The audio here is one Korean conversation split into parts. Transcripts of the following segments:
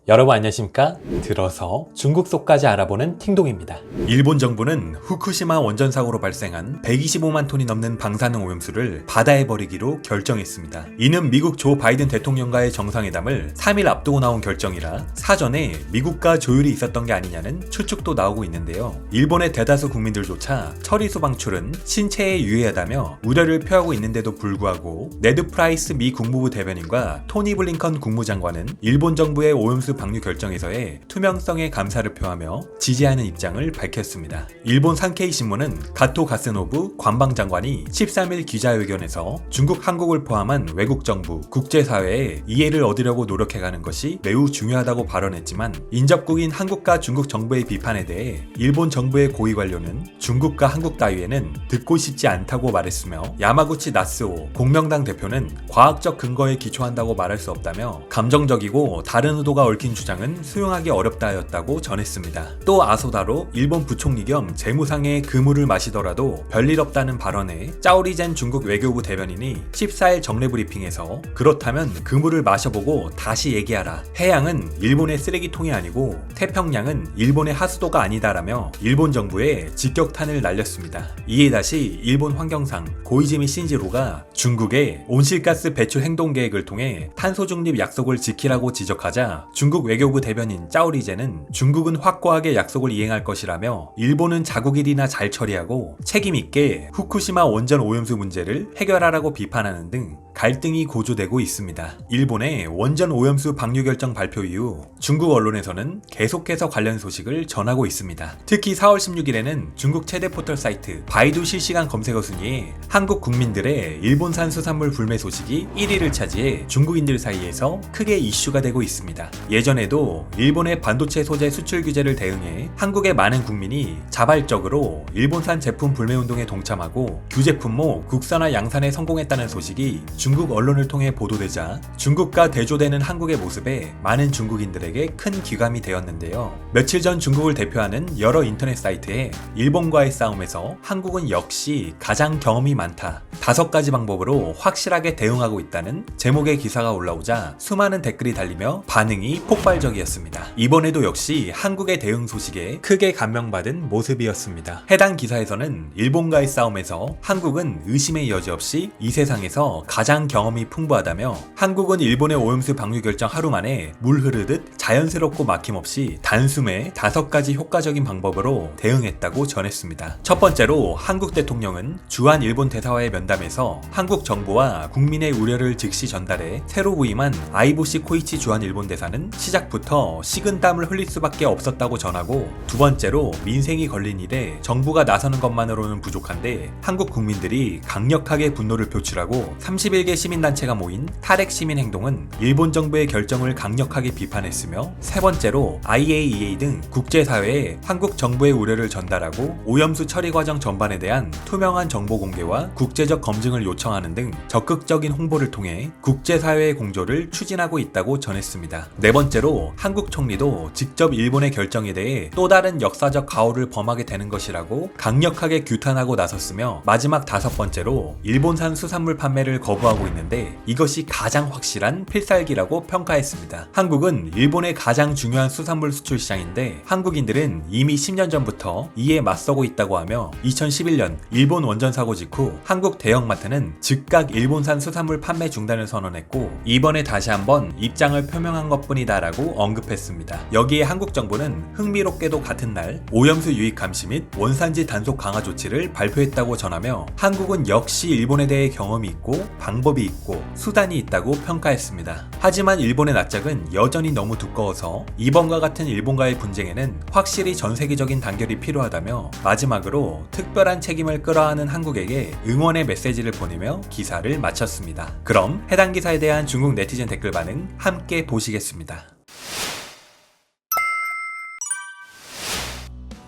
여러분 안녕하십니까? 들어서 중국 속까지 알아보는 팅동입니다. 일본 정부는 후쿠시마 원전 사고로 발생한 125만 톤이 넘는 방사능 오염수를 바다에 버리기로 결정했습니다. 이는 미국 조 바이든 대통령과의 정상회담을 3일 앞두고 나온 결정이라 사전에 미국과 조율이 있었던 게 아니냐는 추측도 나오고 있는데요. 일본의 대다수 국민들조차 처리수 방출은 신체에 유해하다며 우려를 표하고 있는데도 불구하고 네드 프라이스 미 국무부 대변인과 토니 블링컨 국무장관은 일본 정부의 오염수 방류 결정에서의 투명성에 감사를 표하며 지지하는 입장을 밝혔습니다. 일본 산케이 신문은 가토 가스노부 관방장관이 13일 기자회견에서 중국, 한국을 포함한 외국 정부, 국제사회에 이해를 얻으려고 노력해가는 것이 매우 중요하다고 발언했지만 인접국인 한국과 중국 정부의 비판에 대해 일본 정부의 고위 관료는 중국과 한국 따위에는 듣고 싶지 않다고 말했으며 야마구치 나스오 공명당 대표는 과학적 근거에 기초한다고 말할 수 없다며 감정적이고 다른 의도가 얽힌 주장은 수용하기 어렵다 하였다고 전했습니다. 또 아소다로 일본 부총리 겸 재무상의 그물을 마시더라도 별일 없다는 발언에 짜오리젠 중국 외교부 대변인이 14일 정례 브리핑에서 그렇다면 그물을 마셔보고 다시 얘기하라. 해양은 일본의 쓰레기통이 아니고 태평양은 일본의 하수도가 아니다라며 일본 정부에 직격탄을 날렸습니다. 이에 다시 일본 환경상 고이즈미 신지로가 중국의 온실가스 배출 행동 계획을 통해 탄소 중립 약속을 지키라고 지적하자 중국 외교부 대변인 짜오리제는 중국은 확고하게 약속을 이행할 것이라며 일본은 자국일이나 잘 처리하고 책임있게 후쿠시마 원전 오염수 문제를 해결하라고 비판하는 등 갈등이 고조되고 있습니다. 일본의 원전 오염수 방류 결정 발표 이후 중국 언론에서는 계속해서 관련 소식을 전하고 있습니다. 특히 4월 16일에는 중국 최대 포털 사이트 바이두 실시간 검색어 순위에 한국 국민들의 일본산 수산물 불매 소식이 1위를 차지해 중국인들 사이에서 크게 이슈가 되고 있습니다. 예전에도 일본의 반도체 소재 수출 규제를 대응해 한국의 많은 국민이 자발적으로 일본산 제품 불매 운동에 동참하고 규제 품목 국산화 양산에 성공했다는 소식이 중국 언론을 통해 보도되자 중국과 대조되는 한국의 모습에 많은 중국인들에게 큰 기감이 되었는데요. 며칠 전 중국을 대표하는 여러 인터넷 사이트에 일본과의 싸움에서 한국은 역시 가장 경험이 많다. 5가지 방법으로 확실하게 대응하고 있다는 제목의 기사가 올라오자 수많은 댓글이 달리며 반응이 폭발적이었습니다. 이번에도 역시 한국의 대응 소식에 크게 감명받은 모습이었습니다. 해당 기사에서는 일본과의 싸움에서 한국은 의심의 여지 없이 이 세상에서 가장 경험이 풍부하다며 한국은 일본의 오염수 방류 결정 하루 만에 물 흐르듯 자연스럽고 막힘없이 단숨에 5가지 효과적인 방법으로 대응했다고 전했습니다. 첫 번째로 한국 대통령은 주한 일본 대사와의 면담에서 한국 정부와 국민의 우려를 즉시 전달해 새로 부임한 아이보시 코이치 주한 일본 대사는 시작부터 식은땀을 흘릴 수밖에 없었다고 전하고, 두 번째로 민생이 걸린 일에 정부가 나서는 것만으로는 부족한데 한국 국민들이 강력하게 분노를 표출하고 31개 시민단체가 모인 탈핵 시민 행동은 일본 정부의 결정을 강력하게 비판했으며, 세 번째로 IAEA 등 국제사회에 한국 정부의 우려를 전달하고 오염수 처리 과정 전반에 대한 투명한 정보 공개와 국제적 검증을 요청하는 등 적극적인 홍보를 통해 국제사회의 공조를 추진하고 있다고 전했습니다. 네 번째로 한국 총리도 직접 일본의 결정에 대해 또 다른 역사적 가오를 범하게 되는 것이라고 강력하게 규탄하고 나섰으며, 마지막 5번째로 일본산 수산물 판매를 거부하고 있는데 이것이 가장 확실한 필살기라고 평가했습니다. 한국은 일본의 가장 중요한 수산물 수출 시장인데 한국인들은 이미 10년 전부터 이에 맞서고 있다고 하며, 2011년 일본 원전 사고 직후 한국 대형마트는 즉각 일본산 수산물 판매 중단을 선언했고 이번에 다시 한번 입장을 표명한 것뿐이다 라고 언급했습니다. 여기에 한국 정부는 흥미롭게도 같은 날 오염수 유입 감시 및 원산지 단속 강화 조치를 발표했다고 전하며 한국은 역시 일본에 대해 경험이 있고 방법이 있고 수단이 있다고 평가했습니다. 하지만 일본의 낯짝은 여전히 너무 두꺼워서 이번과 같은 일본과의 분쟁에는 확실히 전 세계적인 단결이 필요하다며 마지막으로 특별한 책임을 끌어안은 한국에게 응원의 메시지를 보내며 기사를 마쳤습니다. 그럼 해당 기사에 대한 중국 네티즌 댓글 반응 함께 보시겠습니다.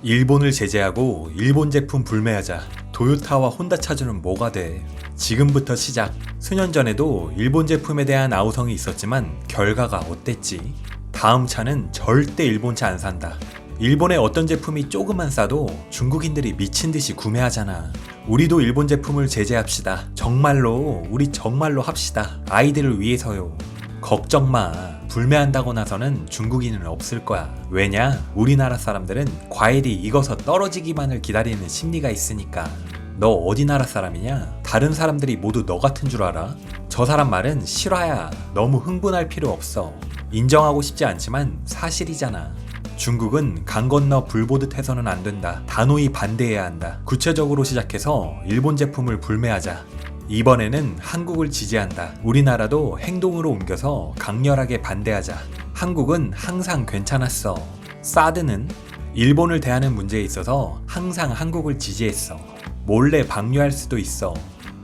일본을 제재하고 일본 제품 불매하자. 도요타와 혼다 차주는 뭐가 돼? 지금부터 시작. 수년 전에도 일본 제품에 대한 아우성이 있었지만 결과가 어땠지? 다음 차는 절대 일본 차 안 산다. 일본의 어떤 제품이 조금만 싸도 중국인들이 미친듯이 구매하잖아. 우리도 일본 제품을 제재합시다. 정말로 우리 정말로 합시다. 아이들을 위해서요. 걱정 마. 불매한다고 나서는 중국인은 없을 거야. 왜냐? 우리나라 사람들은 과일이 익어서 떨어지기만을 기다리는 심리가 있으니까. 너 어디 나라 사람이냐? 다른 사람들이 모두 너 같은 줄 알아? 저 사람 말은 실화야. 너무 흥분할 필요 없어. 인정하고 싶지 않지만 사실이잖아. 중국은 강 건너 불 보듯 해서는 안 된다. 단호히 반대해야 한다. 구체적으로 시작해서 일본 제품을 불매하자. 이번에는 한국을 지지한다. 우리나라도 행동으로 옮겨서 강렬하게 반대하자. 한국은 항상 괜찮았어. 사드는 일본을 대하는 문제에 있어서 항상 한국을 지지했어. 몰래 방류할 수도 있어.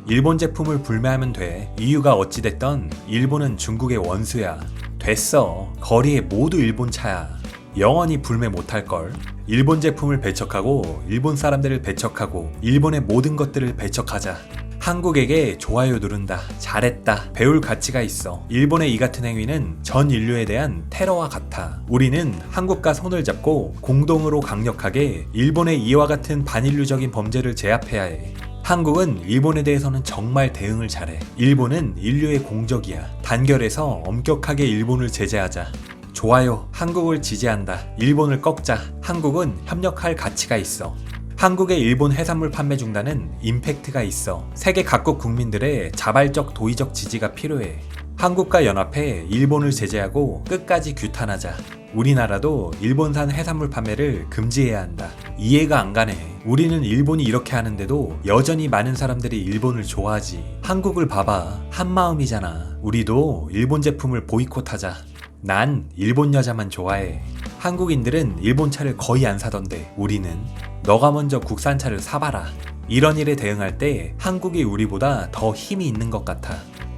일본 제품을 불매하면 돼. 이유가 어찌됐던 일본은 중국의 원수야. 됐어. 거리에 모두 일본 차야. 영원히 불매 못할걸. 일본 제품을 배척하고 일본 사람들을 배척하고 일본의 모든 것들을 배척하자. 한국에게 좋아요 누른다. 잘했다. 배울 가치가 있어. 일본의 이 같은 행위는 전 인류에 대한 테러와 같아. 우리는 한국과 손을 잡고 공동으로 강력하게 일본의 이와 같은 반인류적인 범죄를 제압해야 해. 한국은 일본에 대해서는 정말 대응을 잘해. 일본은 인류의 공적이야. 단결해서 엄격하게 일본을 제재하자. 좋아요. 한국을 지지한다. 일본을 꺾자. 한국은 협력할 가치가 있어. 한국의 일본 해산물 판매 중단은 임팩트가 있어. 세계 각국 국민들의 자발적 도의적 지지가 필요해. 한국과 연합해 일본을 제재하고 끝까지 규탄하자. 우리나라도 일본산 해산물 판매를 금지해야 한다. 이해가 안 가네. 우리는 일본이 이렇게 하는데도 여전히 많은 사람들이 일본을 좋아하지. 한국을 봐봐. 한마음이잖아. 우리도 일본 제품을 보이콧하자. 난 일본 여자만 좋아해. 한국인들은 일본 차를 거의 안 사던데 우리는 너가 먼저 국산 차를 사봐라. 이런 일에 대응할 때 한국이 우리보다 더 힘이 있는 것 같아.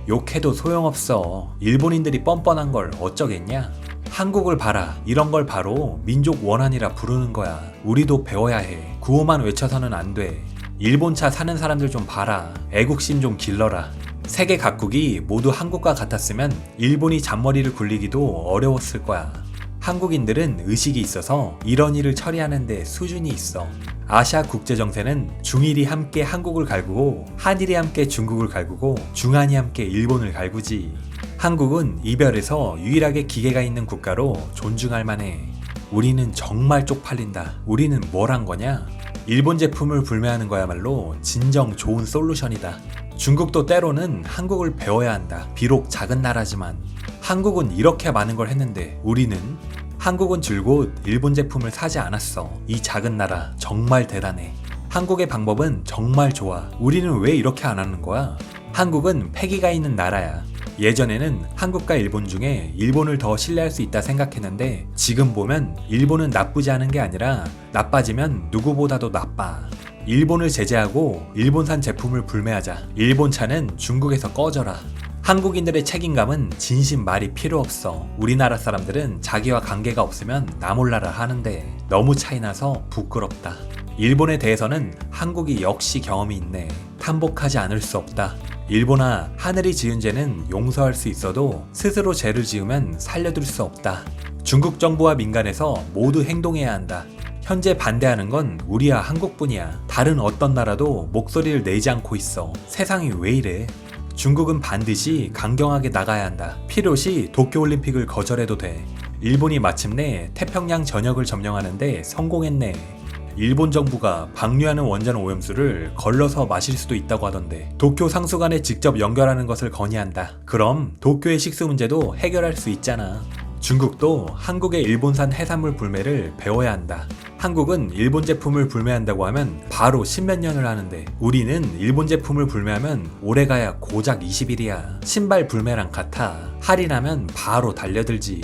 욕해도 소용없어. 일본인들이 뻔뻔한 걸 어쩌겠냐? 한국을 봐라. 이런 걸 바로 민족 원한이라 부르는 거야. 우리도 배워야 해. 구호만 외쳐서는 안 돼. 일본 차 사는 사람들 좀 봐라. 애국심 좀 길러라. 세계 각국이 모두 한국과 같았으면 일본이 잔머리를 굴리기도 어려웠을 거야. 한국인들은 의식이 있어서 이런 일을 처리하는 데 수준이 있어. 아시아 국제정세는 중일이 함께 한국을 갈구고 한일이 함께 중국을 갈구고 중한이 함께 일본을 갈구지. 한국은 이별에서 유일하게 기계가 있는 국가로 존중할 만해. 우리는 정말 쪽팔린다. 우리는 뭘 한 거냐? 일본 제품을 불매하는 거야말로 진정 좋은 솔루션이다. 중국도 때로는 한국을 배워야 한다. 비록 작은 나라지만. 한국은 이렇게 많은 걸 했는데 우리는 한국은 줄곧 일본 제품을 사지 않았어. 이 작은 나라 정말 대단해. 한국의 방법은 정말 좋아. 우리는 왜 이렇게 안 하는 거야? 한국은 패기가 있는 나라야. 예전에는 한국과 일본 중에 일본을 더 신뢰할 수 있다 생각했는데 지금 보면 일본은 나쁘지 않은 게 아니라 나빠지면 누구보다도 나빠. 일본을 제재하고 일본산 제품을 불매하자. 일본 차는 중국에서 꺼져라. 한국인들의 책임감은 진심 말이 필요 없어. 우리나라 사람들은 자기와 관계가 없으면 나 몰라라 하는데 너무 차이나서 부끄럽다. 일본에 대해서는 한국이 역시 경험이 있네. 탐복하지 않을 수 없다. 일본아, 하늘이 지은 죄는 용서할 수 있어도 스스로 죄를 지으면 살려둘 수 없다. 중국 정부와 민간에서 모두 행동해야 한다. 현재 반대하는 건 우리야 한국뿐이야. 다른 어떤 나라도 목소리를 내지 않고 있어. 세상이 왜 이래? 중국은 반드시 강경하게 나가야 한다. 필요시 도쿄올림픽을 거절해도 돼. 일본이 마침내 태평양 전역을 점령하는데 성공했네. 일본 정부가 방류하는 원전 오염수를 걸러서 마실 수도 있다고 하던데 도쿄 상수관에 직접 연결하는 것을 건의한다. 그럼 도쿄의 식수 문제도 해결할 수 있잖아. 중국도 한국의 일본산 해산물 불매를 배워야 한다. 한국은 일본 제품을 불매한다고 하면 바로 십몇 년을 하는데 우리는 일본 제품을 불매하면 올해가야 고작 20일이야. 신발 불매랑 같아. 할인하면 바로 달려들지.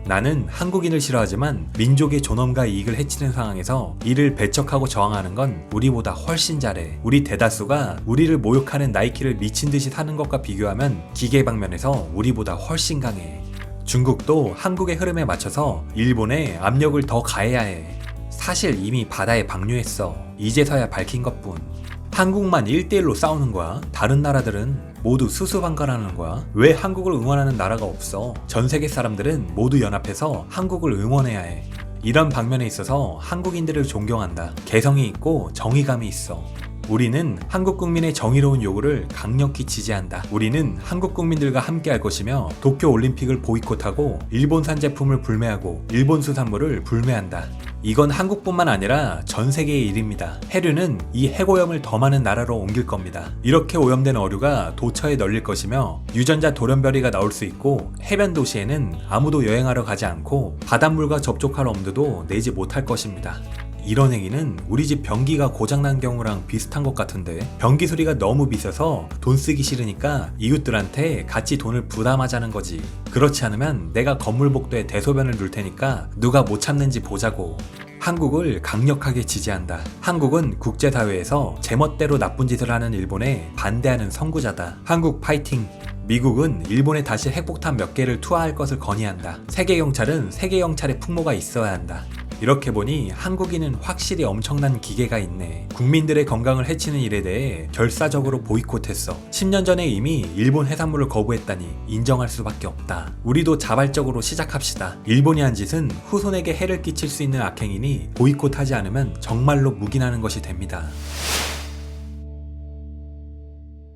나는 한국인을 싫어하지만 민족의 존엄과 이익을 해치는 상황에서 이를 배척하고 저항하는 건 우리보다 훨씬 잘해. 우리 대다수가 우리를 모욕하는 나이키를 미친듯이 사는 것과 비교하면 기계 방면에서 우리보다 훨씬 강해. 중국도 한국의 흐름에 맞춰서 일본에 압력을 더 가해야 해. 사실 이미 바다에 방류했어. 이제서야 밝힌 것뿐. 한국만 1대1로 싸우는 거야? 다른 나라들은 모두 수수방관하는 거야? 왜 한국을 응원하는 나라가 없어? 전 세계 사람들은 모두 연합해서 한국을 응원해야 해. 이런 방면에 있어서 한국인들을 존경한다. 개성이 있고 정의감이 있어. 우리는 한국 국민의 정의로운 요구를 강력히 지지한다. 우리는 한국 국민들과 함께할 것이며 도쿄 올림픽을 보이콧하고 일본산 제품을 불매하고 일본 수산물을 불매한다. 이건 한국뿐만 아니라 전 세계의 일입니다. 해류는 이 해고염을 더 많은 나라로 옮길 겁니다. 이렇게 오염된 어류가 도처에 널릴 것이며 유전자 돌연변이가 나올 수 있고 해변 도시에는 아무도 여행하러 가지 않고 바닷물과 접촉할 엄두도 내지 못할 것입니다. 이런 행위는 우리 집 변기가 고장난 경우랑 비슷한 것 같은데, 변기 수리가 너무 비싸서 돈 쓰기 싫으니까 이웃들한테 같이 돈을 부담하자는 거지. 그렇지 않으면 내가 건물 복도에 대소변을 눌 테니까 누가 못 참는지 보자고. 한국을 강력하게 지지한다. 한국은 국제사회에서 제멋대로 나쁜 짓을 하는 일본에 반대하는 선구자다. 한국 파이팅! 미국은 일본에 다시 핵폭탄 몇 개를 투하할 것을 건의한다. 세계경찰은 세계경찰의 풍모가 있어야 한다. 이렇게 보니 한국인은 확실히 엄청난 기계가 있네. 국민들의 건강을 해치는 일에 대해 결사적으로 보이콧했어. 10년 전에 이미 일본 해산물을 거부했다니 인정할 수밖에 없다. 우리도 자발적으로 시작합시다. 일본이 한 짓은 후손에게 해를 끼칠 수 있는 악행이니 보이콧하지 않으면 정말로 묵인하는 것이 됩니다.